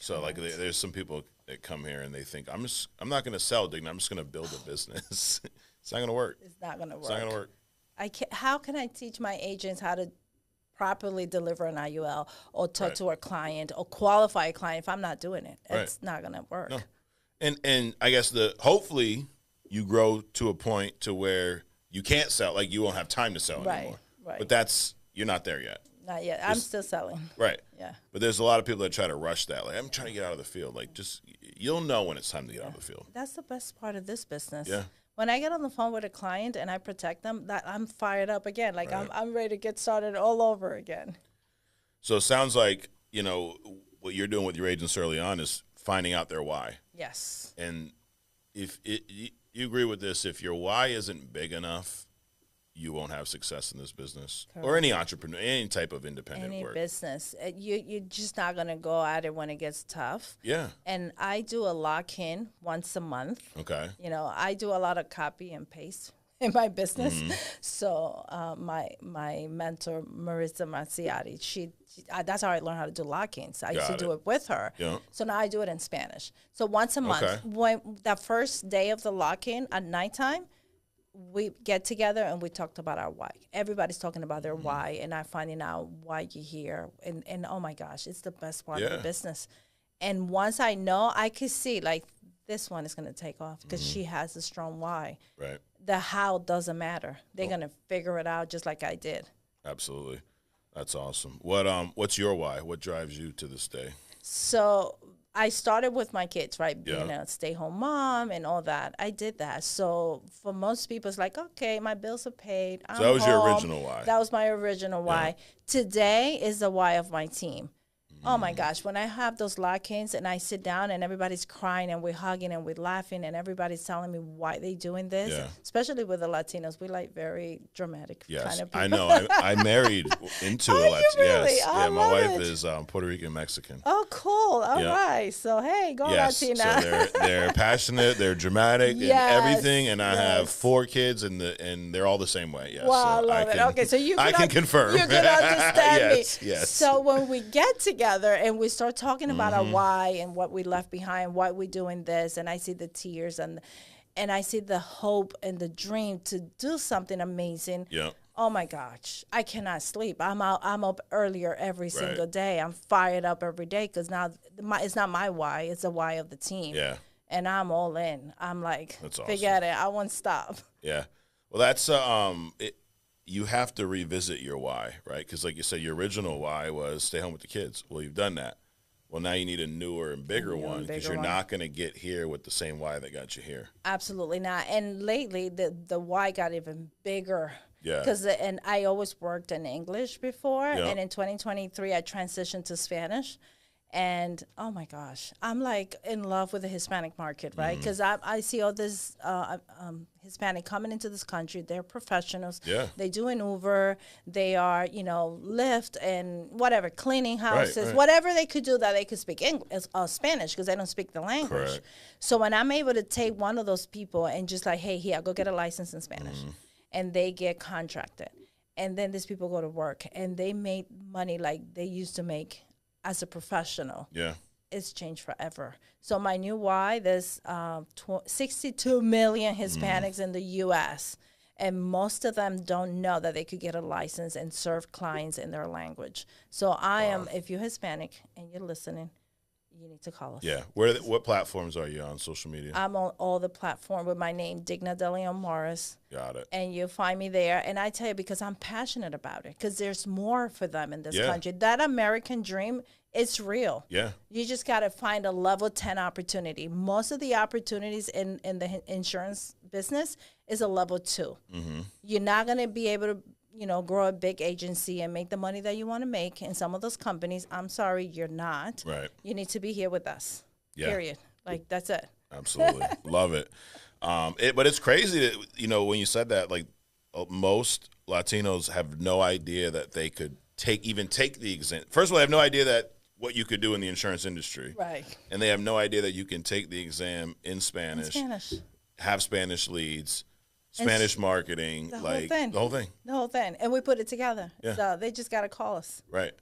So like there's some people that come here and they think I'm not going to sell, Digna. I'm just going to build a business. It's not going to work. It's not going to work. It's not going to work. How can I teach my agents how to properly deliver an IUL or talk to a client or qualify a client if I'm not doing it? It's not going to work. No. And I guess hopefully you grow to a point to where you can't sell, like you won't have time to sell anymore. Right. But you're not there yet. Not yet. I'm still selling. Right. Yeah. But there's a lot of people that try to rush that. Like, I'm trying to get out of the field. Like, you'll know when it's time to get out of the field. That's the best part of this business. Yeah. When I get on the phone with a client and I protect them, that I'm fired up again. Like I'm ready to get started all over again. So it sounds like, what you're doing with your agents early on is finding out their why. Yes. And if you agree with this, if your why isn't big enough, you won't have success in this business. Correct. Or any entrepreneur, any type of independent work. Any business. You're just not going to go at it when it gets tough. Yeah. And I do a lock-in once a month. Okay. I do a lot of copy and paste in my business. Mm-hmm. So my mentor, Marissa Maciati, that's how I learned how to do lock-ins. I used to do it with her. Yeah. So now I do it in Spanish. So once a month, when that first day of the lock-in at nighttime, we get together and we talked about our why. Everybody's talking about their why, and I'm finding out why you're here. And oh my gosh, it's the best part of the business. And once I know, I could see like this one is going to take off because she has a strong why. Right. The how doesn't matter. They're going to figure it out just like I did. Absolutely. That's awesome. What's your why? What drives you to this day? So I started with my kids, right? Being a stay-home mom and all that. I did that. So for most people, it's like, okay, my bills are paid. So that was your original why. That was my original why. Today is the why of my team. Oh my gosh, when I have those lock-ins and I sit down and everybody's crying and we're hugging and we're laughing and everybody's telling me why they doing this, especially with the Latinos, we like very dramatic kind of people. I know. I married into a Latino. Really? Yes. Yeah, my wife is Puerto Rican Mexican. Oh, cool. All right. So, hey, go Latina. So they're passionate, they're dramatic and everything, and I have 4 kids and they're all the same way. Yes. Wow, so I love it. Okay, so I can confirm. You can understand me. Yes. So when we get together and we start talking about our why and what we left behind, why we're doing this, and I see the tears and I see the hope and the dream to do something amazing. Yeah. Oh my gosh, I cannot sleep. I'm up earlier every single day. I'm fired up every day because now it's not my why, it's the why of the team. Yeah. And I'm all in. I'm like, that's awesome. Forget it. I won't stop. Yeah. Well, that's you have to revisit your why, right? Because like you said, your original why was stay home with the kids. Well, you've done that. Well, now you need a newer and bigger one because you're not going to get here with the same why that got you here. Absolutely not. And lately, the why got even bigger. Yeah. And I always worked in English before. Yep. And in 2023, I transitioned to Spanish. And, oh, my gosh, I'm, like, in love with the Hispanic market, right? Because I see all this Hispanic coming into this country. They're professionals. Yeah. They do an Uber. They are, Lyft and whatever, cleaning houses, whatever they could do that they could speak Spanish because they don't speak the language. Correct. So when I'm able to take one of those people and just like, hey, here, go get a license in Spanish, and they get contracted. And then these people go to work, and they make money like they used to make as a professional. Yeah. It's changed forever. So my new why, there's 62 million Hispanics in the U.S., and most of them don't know that they could get a license and serve clients in their language. So if you're Hispanic and you're listening, you need to call us. Yeah. What platforms are you on social media? I'm on all the platforms with my name, Digna DeLeon Morris. Got it. And you'll find me there. And I tell you, because I'm passionate about it, because there's more for them in this country. That American dream, it's real. Yeah. You just got to find a level 10 opportunity. Most of the opportunities in the insurance business is a level 2. Mm-hmm. You're not going to be able to, grow a big agency and make the money that you want to make in some of those companies. I'm sorry, you're not. Right. You need to be here with us. Yeah. Period. Like, that's it. Absolutely. Love it. But it's crazy that, when you said that, like, most Latinos have no idea that they could take the exam. First of all, they have no idea that what you could do in the insurance industry. Right. And they have no idea that you can take the exam in Spanish. Have Spanish leads, Spanish marketing, the like whole thing. And we put it together. Yeah. So they just got to call us. Right.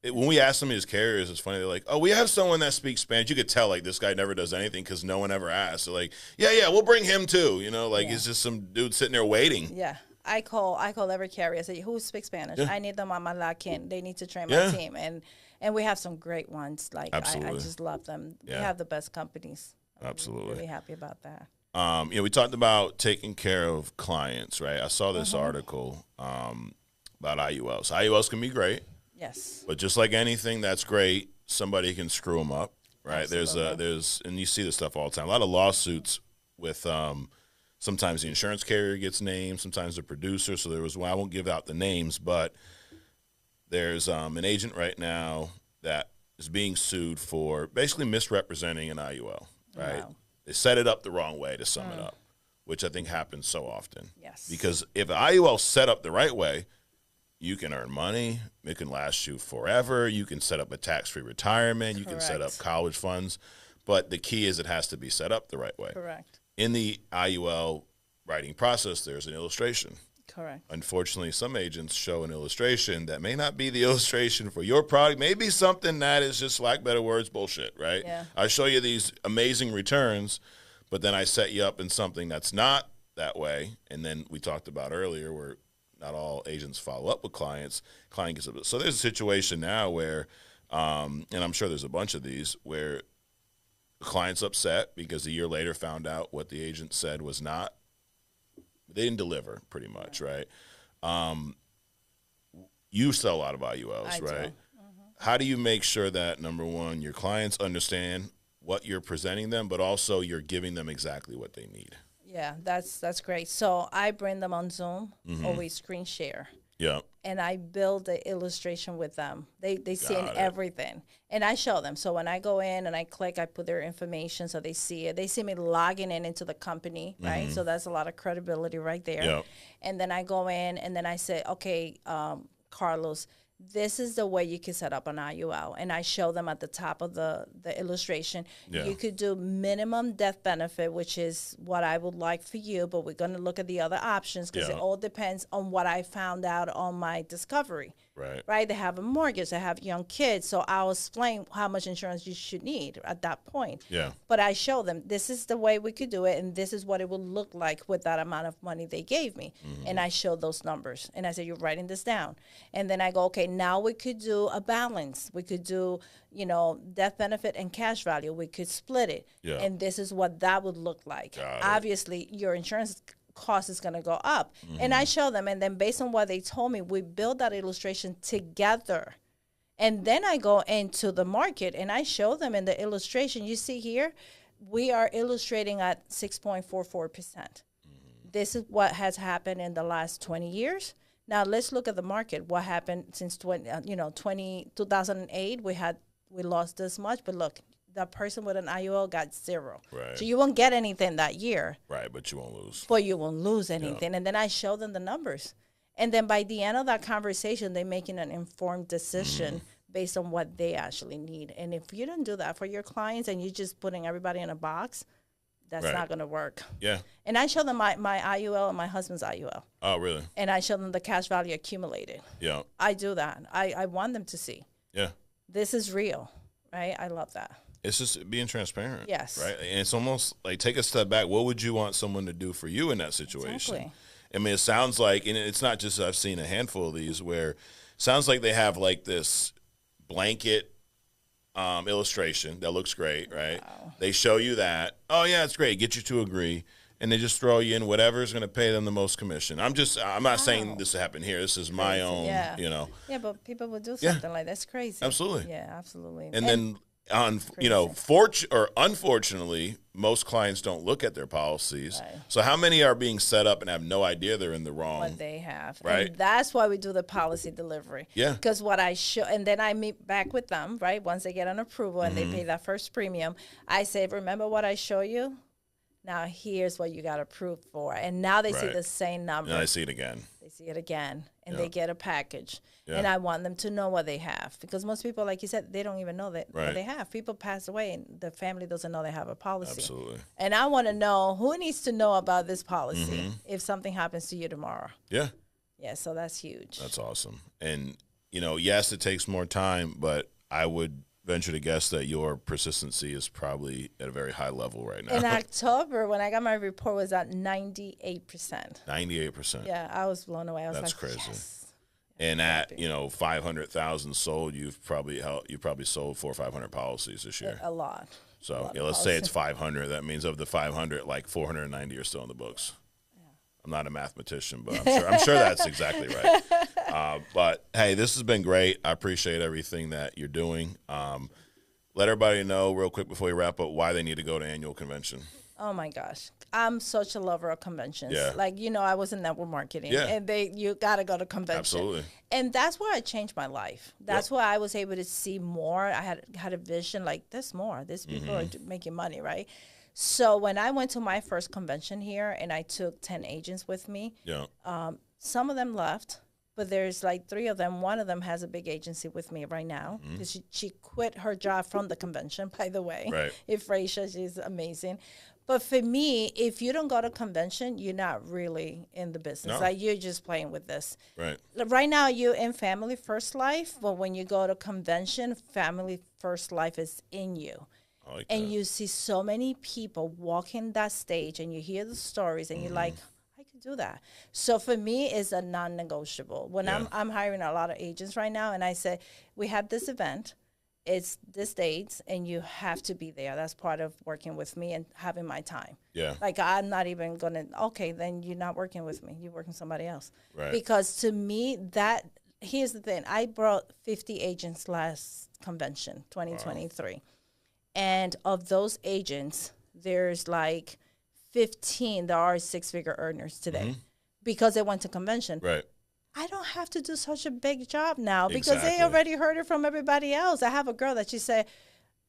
When we ask some of these carriers, it's funny. They're like, "Oh, we have someone that speaks Spanish." You could tell, like, this guy never does anything because no one ever asks. They're like, "Yeah, we'll bring him too." It's just some dude sitting there waiting. Yeah. I call every carrier. I say, "Who speaks Spanish? I need them on my LACN. They need to train my team." And we have some great ones. Like, I just love them. Yeah. We have the best companies. Absolutely. I'm really happy about that. We talked about taking care of clients, right? I saw this article about IULs. IULs can be great. Yes. But just like anything that's great, somebody can screw them up, right? Absolutely. There's and you see this stuff all the time. A lot of lawsuits with sometimes the insurance carrier gets named, sometimes the producer. So I won't give out the names, but there's an agent right now that is being sued for basically misrepresenting an IUL, right? Wow. They set it up the wrong way, to sum it up, which I think happens so often. Yes. Because if an IUL set up the right way, you can earn money. It can last you forever. You can set up a tax-free retirement. You can set up college funds. But the key is it has to be set up the right way. Correct. In the IUL writing process, there's an illustration. Correct. Unfortunately, some agents show an illustration that may not be the illustration for your product. Maybe something that is just, lack of better words, bullshit, right? Yeah. I show you these amazing returns, but then I set you up in something that's not that way. And then we talked about earlier where not all agents follow up with clients. Client gets up. So there's a situation now where, and I'm sure there's a bunch of these, where the client's upset because a year later found out what the agent said was not. They didn't deliver, pretty much, right? You sell a lot of IULs, right? How do you make sure that, number one, your clients understand what you're presenting them, but also you're giving them exactly what they need? Yeah, that's great. So I bring them on Zoom or we screen share. Yeah. And I build the illustration with them. They see everything. And I show them. So when I go in and I click, I put their information so they see it. They see me logging into the company, right? So that's a lot of credibility right there. Yeah. And then I go in and then I say, okay, Carlos, this is the way you can set up an IUL. And I show them at the top of the illustration. Yeah. You could do minimum death benefit, which is what I would like for you, but we're going to look at the other options because it all depends on what I found out on my discovery. Right? They have a mortgage. They have young kids. So I'll explain how much insurance you should need at that point. Yeah. But I show them this is the way we could do it, and this is what it would look like with that amount of money they gave me. And I show those numbers. And I say, you're writing this down. And then I go, okay, now we could do a balance. We could do, death benefit and cash value. We could split it. Yeah. And this is what that would look like. Obviously, your insurance cost is going to go up. And I show them, and then based on what they told me, we build that illustration together. And then I go into the market and I show them in the illustration. You see here, we are illustrating at 6.44%. This is what has happened in the last 20 years. Now let's look at the market. What happened since 2008? We lost this much, but look, the person with an IUL got zero. Right. So you won't get anything that year. Right, but you won't lose. But you won't lose anything. And then I show them the numbers. And then by the end of that conversation, they're making an informed decision based on what they actually need. And if you don't do that for your clients and you're just putting everybody in a box, that's not going to work. Yeah. And I show them my IUL and my husband's IUL. Oh, really? And I show them the cash value accumulated. Yeah. I do that. I want them to see. Yeah. This is real, right? I love that. It's just being transparent. Yes. Right? And it's almost like, take a step back. What would you want someone to do for you in that situation? Exactly. I mean, it sounds like, and it's not just, I've seen a handful of these where it sounds like they have like this blanket illustration that looks great, right? Wow. They show you that. Oh, yeah, it's great. Get you to agree. And they just throw you in whatever is going to pay them the most commission. I'm not saying this happened here. This is my own, Yeah, but people would do something like that's crazy. Absolutely. Yeah, absolutely. And then, unfortunately, most clients don't look at their policies. Right. So how many are being set up and have no idea they're in the wrong? What they have. Right. And that's why we do the policy delivery. Yeah. Because what I show, and then I meet back with them, right? Once they get an approval and they pay that first premium, I say, remember what I show you? Now here's what you got approved for. And now they see the same number. And I see it again. They see it again, and they get a package. Yeah. And I want them to know what they have, because most people, like you said, they don't even know that what they have. People pass away, and the family doesn't know they have a policy. Absolutely. And I want to know who needs to know about this policy if something happens to you tomorrow. Yeah. Yeah, so that's huge. That's awesome. And, you know, yes, it takes more time, but I would venture to guess that your persistency is probably at a very high level right now. In October, when I got my report, was at 98%. 98%. Yeah, I was blown away. I was That's like, crazy. yes. And at, you know, 500,000 sold, you probably sold 400 or 500 policies this year. A lot. So yeah, let's say it's 500. That means of the 500, like 490 are still in the books. Yeah. I'm not a mathematician, but I'm sure that's exactly right. But hey, this has been great. I appreciate everything that you're doing. Let everybody know real quick before we wrap up why they need to go to annual convention. Oh my gosh. I'm such a lover of conventions. Yeah. Like, you know, I was in network marketing, and you got to go to convention. Absolutely. And that's where I changed my life. That's why I was able to see more. I had a vision like, there's more. These people are making money, right? So when I went to my first convention here and I took 10 agents with me, some of them left, but there's like 3 of them. One of them has a big agency with me right now because she quit her job from the convention, by the way. Right. Ifraisha, she's amazing. But for me, if you don't go to convention, you're not really in the business. Like, you're just playing with this. Right. Right now, you're in family first life, but when you go to convention, family first life is in you. I like and that. you see so many people walking that stage, and you hear the stories, and you're like, I can do that. So for me, it's a non-negotiable. When I'm hiring a lot of agents right now, and I say, we have this event. It's this dates, and you have to be there. That's part of working with me and having my time. Yeah. Like, I'm not even going to, okay, then you're not working with me. You're working with somebody else. Right. Because to me, here's the thing. I brought 50 agents last convention, 2023. Wow. And of those agents, there's like 15 that are 6-figure earners today because they went to convention. Right. I don't have to do such a big job now because they already heard it from everybody else. I have a girl that she said,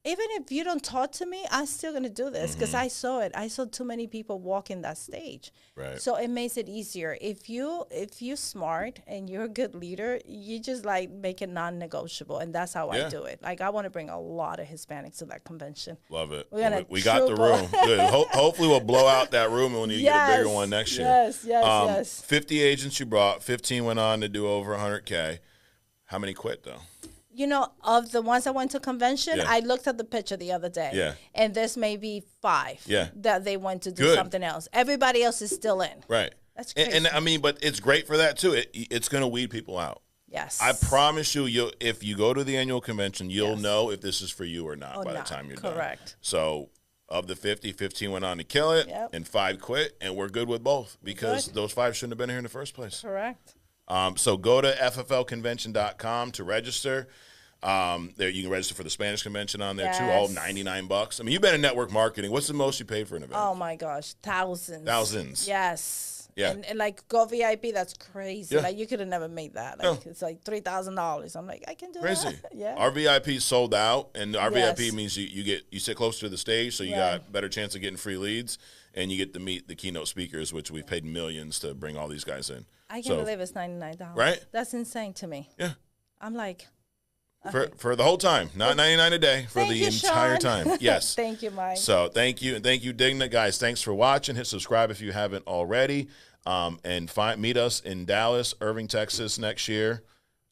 even if you don't talk to me, I'm still going to do this because I saw it. I saw too many people walking that stage. Right. So it makes it easier. If you're smart and you're a good leader, you just like make it non-negotiable. And that's how I do it. Like, I want to bring a lot of Hispanics to that convention. Love it. We got the room. Good. Hopefully we'll blow out that room and when you get a bigger one next year. Yes. 50 agents you brought, 15 went on to do over 100K. How many quit though? You know, of the ones that went to convention, I looked at the picture the other day. Yeah. And there's maybe 5 that they went to do something else. Everybody else is still in. Right. That's crazy. And I mean, but it's great for that too. It's going to weed people out. Yes. I promise you, if you go to the annual convention, you'll know if this is for you or not by the time you're done. Correct. So of the 50, 15 went on to kill it, and 5 quit, and we're good with both because those 5 shouldn't have been here in the first place. Correct. So go to fflconvention.com to register. There you can register for the Spanish convention on there too. All $99. I mean, you've been in network marketing. What's the most you paid for an event? Oh my gosh, thousands. Yes. Yeah. And like Go VIP, that's crazy. Like, you could have never made that. Like, it's like $3,000. I'm like, I can do crazy. that. Yeah. Our VIP sold out, and our VIP means you sit closer to the stage, so you got better chance of getting free leads, and you get to meet the keynote speakers, which we've paid millions to bring all these guys in. I can't believe it's $99. Right? That's insane to me. Yeah. I'm like, for the whole time, not $99 a day, for the entire time. Yes. Thank you, Mike. So thank you, and thank you, Digna. Guys, thanks for watching. Hit subscribe if you haven't already. And meet us in Dallas, Irving, Texas next year.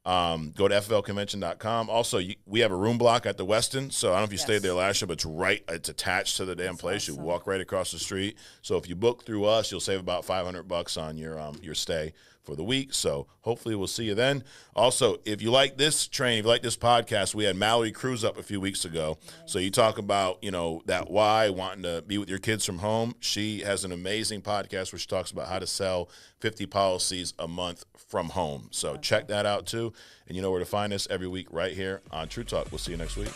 Go to fflconvention.com. Also, we have a room block at the Westin. So I don't know if you stayed there last year, but it's attached to the damn place. Awesome. You walk right across the street. So if you book through us, you'll save about $500 on your stay for the week. So hopefully we'll see you then. Also, if you like this train, if you like this podcast, we had Mallory Cruz up a few weeks ago. Nice. So you talk about, that why, wanting to be with your kids from home. She has an amazing podcast where she talks about how to sell 50 policies a month from home. So check that out too. And you know where to find us every week right here on True Talk. We'll see you next week.